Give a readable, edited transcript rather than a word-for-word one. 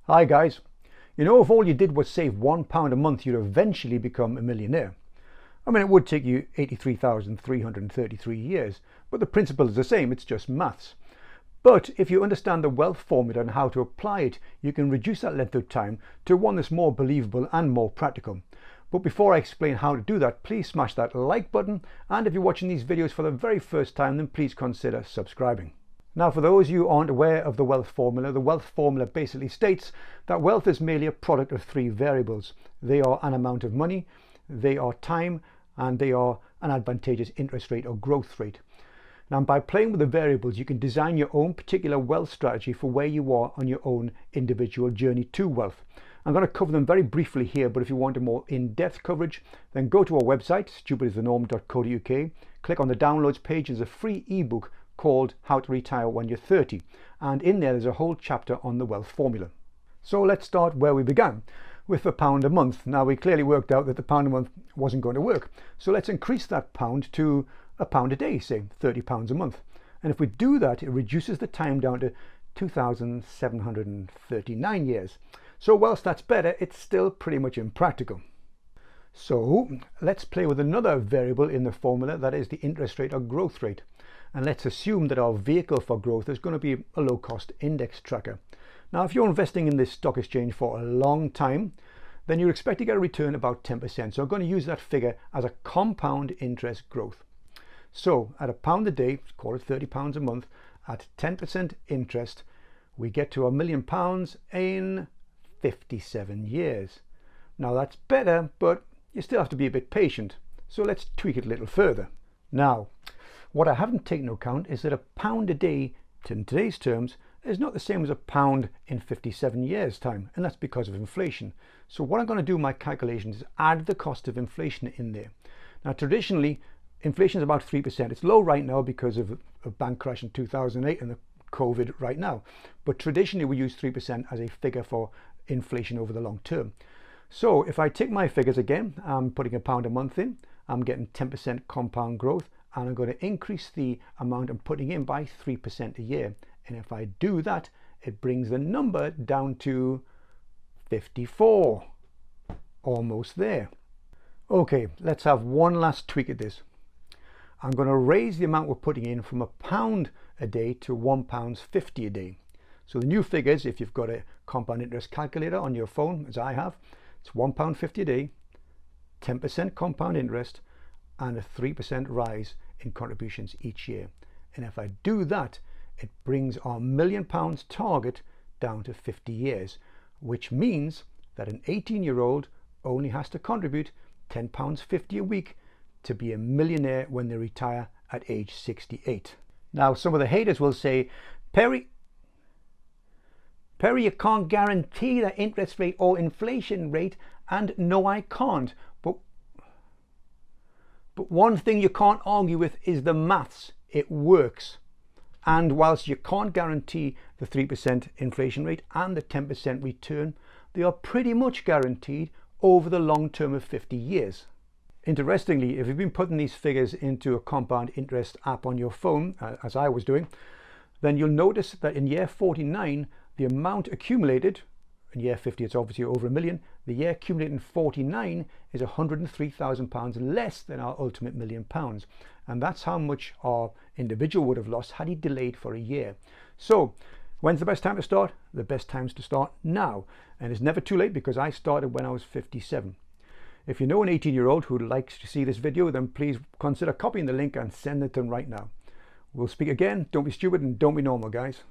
Hi guys. You know, if all you did was save £1 a month, you'd eventually become a millionaire. I mean, it would take you 83,333 years, but the principle is the same, it's just maths. But if you understand the wealth formula and how to apply it, you can reduce that length of time to one that's more believable and more practical. But before I explain how to do that, please smash that like button, and if you're watching these videos for the very first time, then please consider subscribing. Now, for those of you who aren't aware of the wealth formula basically states that wealth is merely a product of three variables. They are an amount of money, they are time, and they are an advantageous interest rate or growth rate. Now, by playing with the variables, you can design your own particular wealth strategy for where you are on your own individual journey to wealth. I'm going to cover them very briefly here, but if you want a more in-depth coverage, then go to our website, stupidisthenorm.co.uk, click on the downloads page. There's a free ebook called How to Retire When You're 30, and in there's a whole chapter on the wealth formula. So let's start where we began, with the pound a month. Now, we clearly worked out that the pound a month wasn't going to work, so let's increase that pound to £1 a day, say £30 a month. And if we do that, it reduces the time down to 2,739 years. So whilst that's better, it's still pretty much impractical. So let's play with another variable in the formula, that is the interest rate or growth rate. And let's assume that our vehicle for growth is going to be a low-cost index tracker. Now, if you're investing in this stock exchange for a long time, then you expect to get a return about 10%. So I'm going to use that figure as a compound interest growth. So at £1 a day, call it £30 a month, at 10% interest, we get to £1 million in 57 years. Now that's better, but you still have to be a bit patient. So let's tweak it a little further. Now, what I haven't taken into account is that £1 a day in today's terms is not the same as £1 in 57 years time, and that's because of inflation. So what I'm going to do in my calculations is add the cost of inflation in there. Now, traditionally, inflation is about 3%. It's low right now because of a bank crash in 2008 and the COVID right now. But traditionally, we use 3% as a figure for inflation over the long term. So if I take my figures again, I'm putting £1 a month in, I'm getting 10% compound growth, and I'm going to increase the amount I'm putting in by 3% a year. And if I do that, it brings the number down to 54. Almost there. Okay, let's have one last tweak at this. I'm going to raise the amount we're putting in from £1 a day to £1.50 a day. So the new figures, if you've got a compound interest calculator on your phone, as I have, it's £1.50 a day, 10% compound interest, and a 3% rise in contributions each year. And if I do that, it brings our £1 million target down to 50 years, which means that an 18-year-old only has to contribute £10.50 a week to be a millionaire when they retire at age 68. Now, some of the haters will say, Perry, you can't guarantee that interest rate or inflation rate, and no, I can't. But one thing you can't argue with is the maths. It works. And whilst you can't guarantee the 3% inflation rate and the 10% return, they are pretty much guaranteed over the long term of 50 years. Interestingly, if you've been putting these figures into a compound interest app on your phone, as I was doing, then you'll notice that in year 49, the amount accumulated, in year 50 it's obviously over £1 million, the year accumulated in 49 is £103,000 less than our ultimate £1 million. And that's how much our individual would have lost had he delayed for a year. So when's the best time to start? The best time is to start now. And it's never too late, because I started when I was 57. If you know an 18-year-old who likes to see this video, then please consider copying the link and send it to them right now. We'll speak again. Don't be stupid and don't be normal, guys.